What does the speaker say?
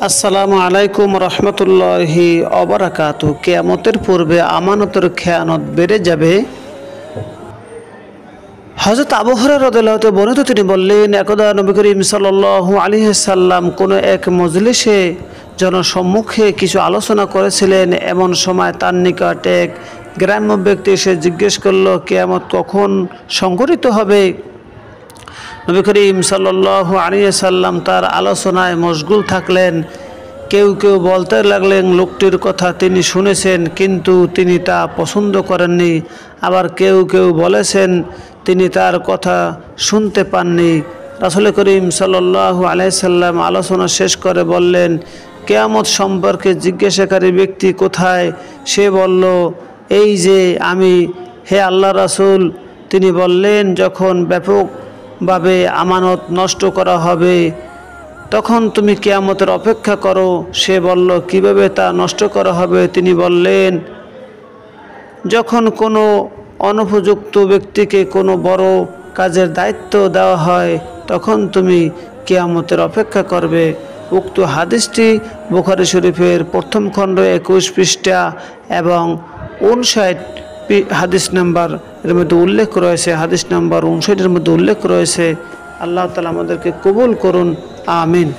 আসসালামু আলাইকুম রহমতুল্লাহি অবরাকাতু। কিয়ামতের পূর্বে আমানতের খেয়ানত বেড়ে যাবে। হযরত আবু হুরায়রা রাদিয়াল্লাহু তাআলা বর্ণিত, তিনি বললেন, একদা নবী করিম সাল্লাল্লাহু আলাইহি সাল্লাম কোনো এক মজলিসে জনসম্মুখে কিছু আলোচনা করেছিলেন। এমন সময় তার নিকট এক গ্রাম্য ব্যক্তি এসে জিজ্ঞেস করল, কিয়ামত কখন সংঘটিত হবে? নবী করিম সাল্লাল্লাহু আলাইহি সাল্লাম তার আলোচনায় মশগুল থাকলেন। কেউ কেউ বলতে লাগলেন, লোকটির কথা তিনি শুনেছেন কিন্তু তিনি তা পছন্দ করেননি। আবার কেউ কেউ বলেছেন তিনি তার কথা শুনতে পাননি। রাসূল করিম সাল্লাল্লাহু আলাইহি সাল্লাম আলোচনা শেষ করে বললেন, কিয়ামত সম্পর্কে জিজ্ঞাসাকারী ব্যক্তি কোথায়? সে বলল, এই যে আমি, হে আল্লাহ রাসূল। তিনি বললেন, যখন ব্যাপকভাবে আমানত নষ্ট করা হবে তখন তুমি কিয়ামতের অপেক্ষা করো। সে বলল, কিভাবে তা নষ্ট করা হবে? তিনি বললেন, যখন কোনো অনুপযুক্ত ব্যক্তিকে কোনো বড় কাজের দায়িত্ব দেওয়া হয় তখন তুমি কিয়ামতের অপেক্ষা করবে। উক্ত হাদিসটি বুখারী শরীফের প্রথম খণ্ড 21 পৃষ্ঠা এবং 59 হাদিস নাম্বার এর মধ্যে উল্লেখ রয়েছে। হাদিস নাম্বার 59 এর মধ্যে উল্লেখ রয়েছে। আল্লাহ তাআলা আমাদেরকে কবুল করুন, আমিন।